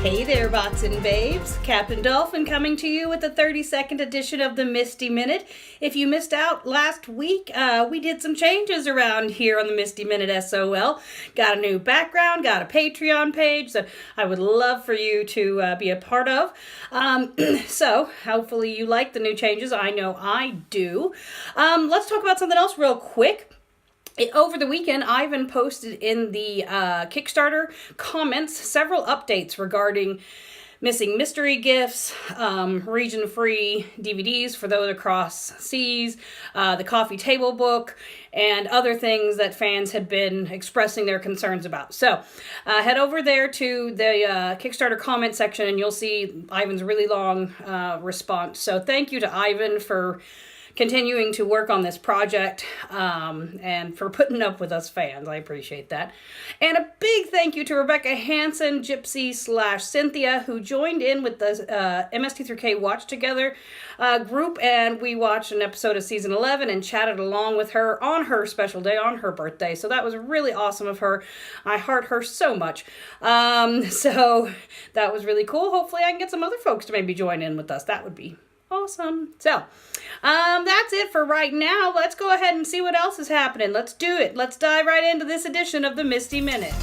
Hey there, bots and babes. Captain Dolphin coming to you with the 32nd edition of the MSTie Minute. If you missed out last week, we did some changes around here on the MSTie Minute SOL. Got a new background, got a Patreon page that I would love for you to be a part of. So hopefully you like the new changes. I know I do. Let's talk about something else real quick. Over the weekend, Ivan posted in the Kickstarter comments several updates regarding missing mystery gifts, region-free DVDs for those across seas, the coffee table book, and other things that fans had been expressing their concerns about. So head over there to the Kickstarter comment section and you'll see Ivan's really long response. So thank you to Ivan for continuing to work on this project and for putting up with us fans. I appreciate that. And a big thank you to Rebecca Hansen, Gypsy/Cynthia, who joined in with the MST3K Watch Together group, and we watched an episode of season 11 and chatted along with her on her special day, on her birthday. So that was really awesome of her. I heart her so much. So that was really cool. Hopefully I can get some other folks to maybe join in with us. That would be awesome. So, that's it for right now. Let's go ahead and see what else is happening. Let's do it. Let's dive right into this edition of the MSTie Minute.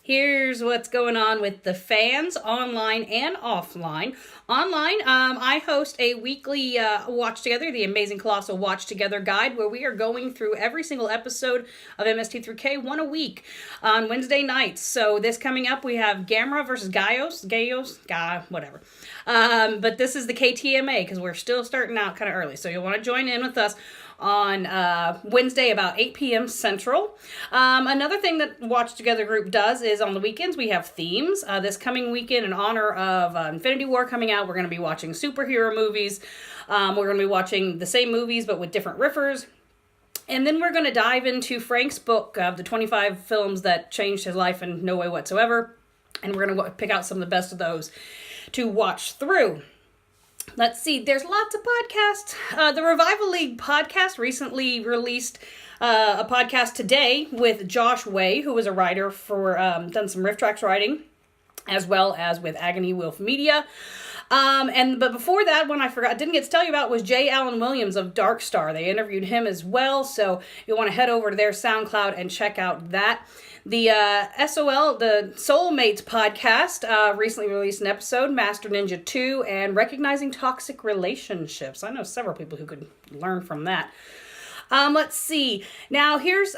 Here's what's going on with the fans, online and offline. Online, I host a weekly Watch Together, the Amazing Colossal Watch Together guide, where we are going through every single episode of MST3K, one a week, on Wednesday nights. So this coming up, we have Gamera versus Gaios, whatever. But this is the KTMA, because we're still starting out kind of early. So you'll want to join in with us on Wednesday about 8 p.m. Central. Another thing that Watch Together group does is on the weekends we have themes. This coming weekend, in honor of Infinity War coming out, we're going to be watching superhero movies. We're going to be watching the same movies but with different riffers. And then we're going to dive into Frank's book of the 25 films that changed his life in no way whatsoever. And we're going to pick out some of the best of those to watch through. Let's see, there's lots of podcasts. The Revival League podcast recently released a podcast today with Josh Way, who was a writer for, done some RiffTrax writing, as well as with Agonywolf Media. But before that, one I didn't get to tell you about, was J. Allen Williams of Dark Star. They interviewed him as well, so you'll want to head over to their SoundCloud and check out that. The SOL, the Soulmates podcast, recently released an episode, Master Ninja 2, and Recognizing Toxic Relationships. I know several people who could learn from that. Let's see. Now, here's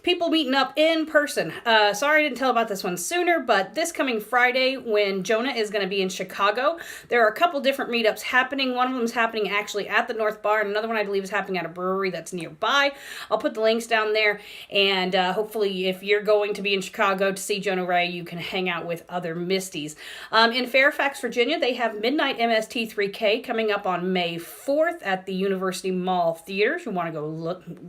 people meeting up in person. Sorry I didn't tell about this one sooner, but this coming Friday, when Jonah is going to be in Chicago, there are a couple different meetups happening. One of them is happening actually at the North Bar, and another one I believe is happening at a brewery that's nearby. I'll put the links down there, and hopefully if you're going to be in Chicago to see Jonah Ray, you can hang out with other Misties. In Fairfax, Virginia, they have Midnite MST3K coming up on May 4th at the University Mall Theater. If you want to go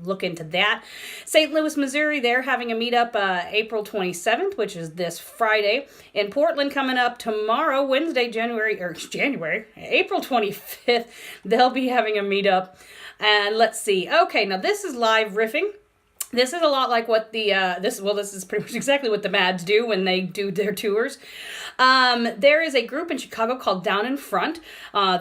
look into that. St. Louis, Missouri, they're having a meetup April 27th, which is this Friday. In Portland, coming up tomorrow, Wednesday, April 25th, they'll be having a meetup. And let's see. Okay, now this is live riffing. This is a lot like what this is pretty much exactly what the Mads do when they do their tours. There is a group in Chicago called Down in Front.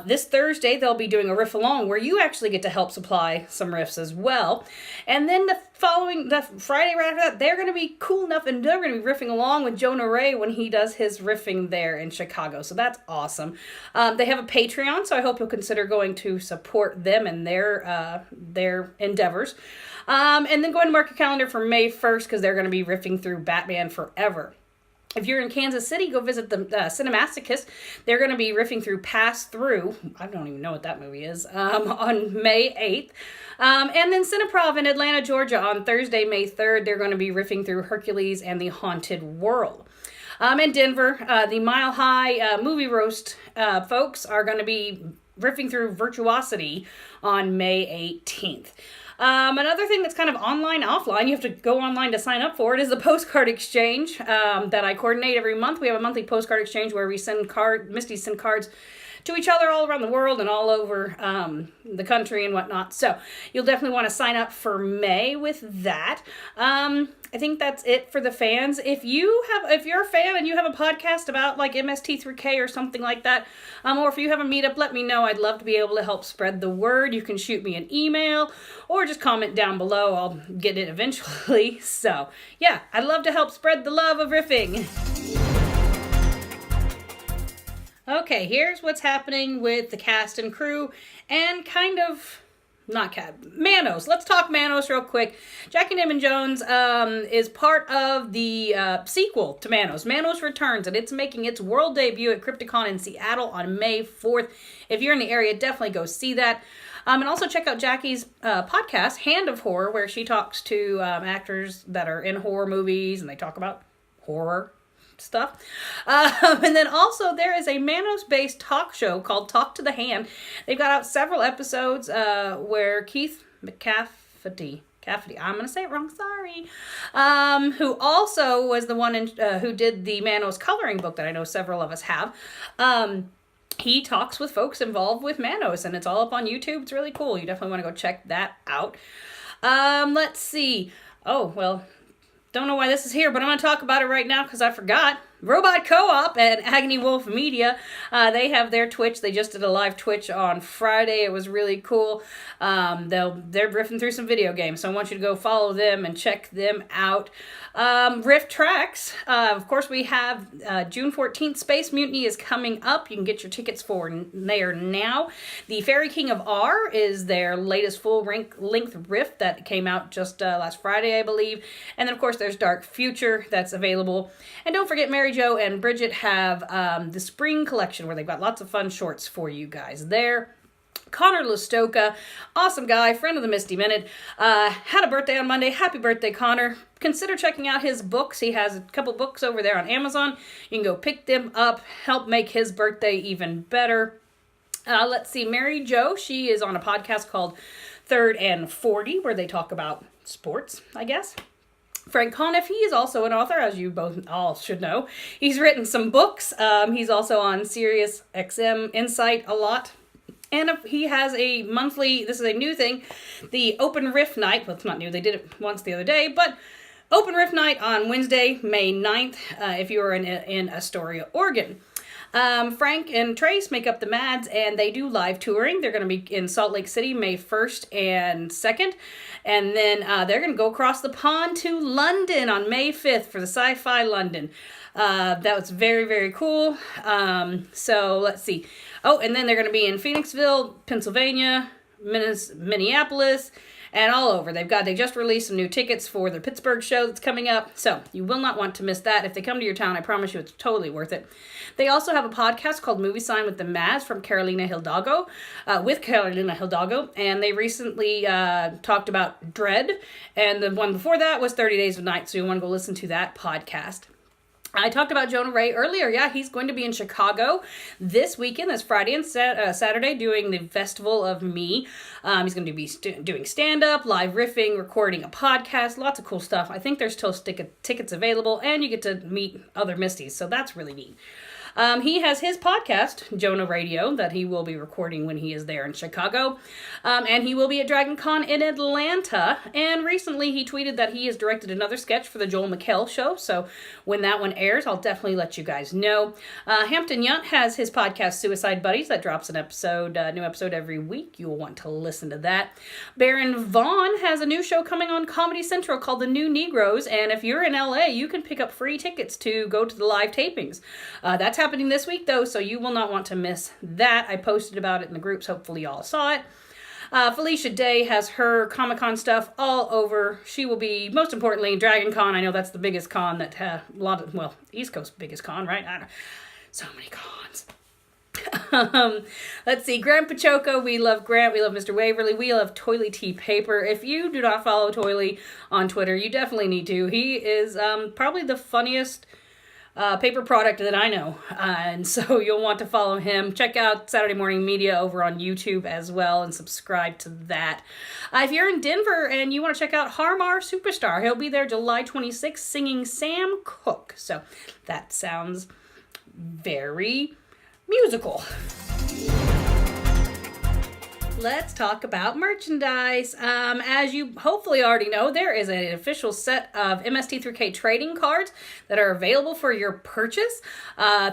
This Thursday, they'll be doing a riff along where you actually get to help supply some riffs as well. And then the Friday right after that, they're going to be cool enough and they're going to be riffing along with Jonah Ray when he does his riffing there in Chicago. So that's awesome. They have a Patreon, so I hope you'll consider going to support them and their endeavors. And then go ahead and mark your calendar for May 1st because they're going to be riffing through Batman Forever. If you're in Kansas City, go visit the Cinemasochists. They're going to be riffing through Pass Through. I don't even know what that movie is. On May 8th. And then Cineprov in Atlanta, Georgia on Thursday, May 3rd. They're going to be riffing through Hercules and the Haunted World. In Denver, the Mile High Movie Roast folks are going to be riffing through Virtuosity on May 18th. Another thing that's kind of online, offline, you have to go online to sign up for it, is the Postcard Exchange that I coordinate every month. We have a monthly Postcard Exchange where we Misties send cards to each other all around the world and all over the country and whatnot. So you'll definitely want to sign up for May with that. I think that's it for the fans. If you're a fan and you have a podcast about like MST3K or something like that, or if you have a meetup, let me know. I'd love to be able to help spread the word. You can shoot me an email or just comment down below. I'll get it eventually. So yeah, I'd love to help spread the love of riffing. Okay, here's what's happening with the cast and crew and Manos. Let's talk Manos real quick. Jackey Neyman Jones is part of the sequel to Manos. Manos returns, and it's making its world debut at Crypticon in Seattle on May 4th. If you're in the area, definitely go see that. And also check out Jackie's podcast, Hand of Horror, where she talks to actors that are in horror movies, and they talk about horror stuff. And then also there is a Manos-based talk show called Talk to the Hand. They've got out several episodes where Keith McCafferty, I'm going to say it wrong, sorry, who also was the one who did the Manos coloring book that I know several of us have. He talks with folks involved with Manos, and it's all up on YouTube. It's really cool. You definitely want to go check that out. Let's see. Oh, well, don't know why this is here, but I'm going to talk about it right now because I forgot. Robot Co-op at Agonywolf Media. They have their Twitch. They just did a live Twitch on Friday. It was really cool. They're riffing through some video games, so I want you to go follow them and check them out. RiffTrax. Of course, we have June 14th. Space Mutiny is coming up. You can get your tickets for there now. The Fairy King of R is their latest full-length riff that came out just last Friday, I believe. And then, of course, there's Dark Future that's available. And don't forget, Mary Jo and Bridget have the spring collection where they've got lots of fun shorts for you guys there. Conor Lastowka, awesome guy, friend of the MSTie Minute, had a birthday on Monday. Happy birthday, Conor. Consider checking out his books. He has a couple books over there on Amazon. You can go pick them up, help make his birthday even better. Let's see, Mary Jo, she is on a podcast called Third and 40, where they talk about sports, I guess. Frank Conniff, he is also an author, as you both all should know. He's written some books. He's also on Sirius XM Insight a lot. And he has a monthly, this is a new thing, the Open Riff Night. Well, it's not new, they did it once the other day, but Open Riff Night on Wednesday, May 9th, if you are in Astoria, Oregon. Frank and Trace make up the Mads, and they do live touring. They're going to be in Salt Lake City May 1st and 2nd. And then they're going to go across the pond to London on May 5th for the Sci-Fi London. That was very, very cool. So let's see. Oh, and then they're going to be in Phoenixville, Pennsylvania, Minneapolis, and all over. They just released some new tickets for the Pittsburgh show that's coming up, so you will not want to miss that. If they come to your town, I promise you it's totally worth it. They also have a podcast called Movie Sign with the Mads from Carolina Hidalgo, and they recently talked about Dread, and the one before that was 30 Days of Night, so you want to go listen to that podcast. I talked about Jonah Ray earlier. Yeah, he's going to be in Chicago this weekend, this Friday and Saturday, doing the Festival of Me. He's going to be doing stand-up, live riffing, recording a podcast, lots of cool stuff. I think there's still tickets available, and you get to meet other Misties, so that's really neat. He has his podcast, Jonah Radio, that he will be recording when he is there in Chicago. And he will be at Dragon Con in Atlanta. And recently he tweeted that he has directed another sketch for the Joel McHale show. So when that one airs, I'll definitely let you guys know. Hampton Yount has his podcast, Suicide Buddies, that drops an new episode every week. You will want to listen to that. Barron Vaughn has a new show coming on Comedy Central called The New Negroes. And if you're in LA, you can pick up free tickets to go to the live tapings. That's happening this week, though, so you will not want to miss that. I posted about it in the groups. Hopefully y'all saw it. Felicia Day has her Comic-Con stuff all over. She will be, most importantly, in Dragon Con. I know that's the biggest con that East Coast biggest con, right? I don't know. So many cons. Let's see. Grant Baciocco. We love Grant. We love Mr. Waverly. We love Toily Tea Paper. If you do not follow Toily on Twitter, you definitely need to. He is probably the funniest paper product that I know, and so you'll want to follow him. Check out Saturday Morning Media over on YouTube as well and subscribe to that. If you're in Denver and you want to check out Har Mar Superstar, he'll be there July 26th singing Sam Cooke, so that sounds very musical. let's talk about merchandise. As you hopefully already know, there is an official set of MST3K trading cards that are available for your purchase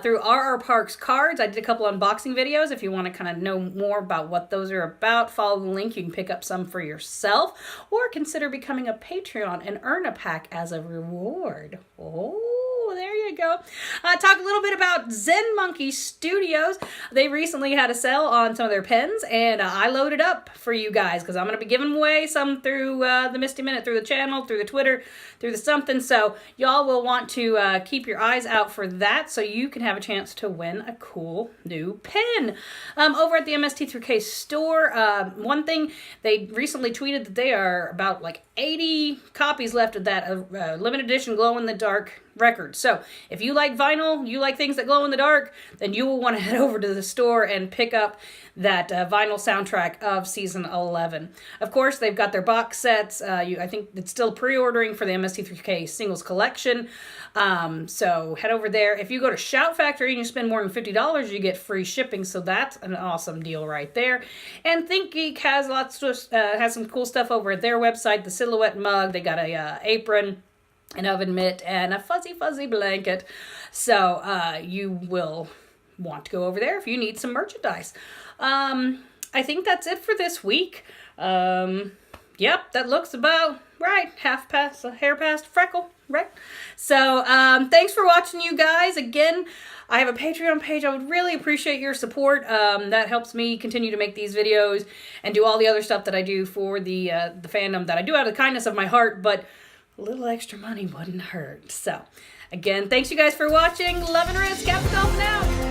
through RR Parks Cards. I did a couple unboxing videos. If you want to kind of know more about what those are about, follow the link. You can pick up some for yourself or consider becoming a Patreon and earn a pack as a reward. Oh, there you go. Talk a little bit about Zen Monkey Studios. They recently had a sale on some of their pens, and I loaded up for you guys because I'm going to be giving away some through the MSTie Minute, through the channel, through the Twitter, through the something. So y'all will want to keep your eyes out for that so you can have a chance to win a cool new pen. Over at the MST3K Store, one thing, they recently tweeted that they are about like 80 copies left of that limited edition glow-in-the-dark record. So if you like vinyl, you like things that glow in the dark, then you will want to head over to the store and pick up that vinyl soundtrack of season 11. Of course, they've got their box sets. I think it's still pre-ordering for the MST3K singles collection. So head over there. If you go to Shout Factory and you spend more than $50, you get free shipping. So that's an awesome deal right there. And ThinkGeek has has some cool stuff over at their website. The silhouette mug. They got a apron, an oven mitt, and a fuzzy blanket. So you will want to go over there if you need some merchandise. I think that's it for this week. Yep, that looks about right. Hair past freckle, right? So thanks for watching, you guys. Again, I have a Patreon page. I would really appreciate your support. That helps me continue to make these videos and do all the other stuff that I do for the fandom that I do out of the kindness of my heart, but a little extra money wouldn't hurt. So, again, thanks you guys for watching. Love and Riz, Captain Dolphin out.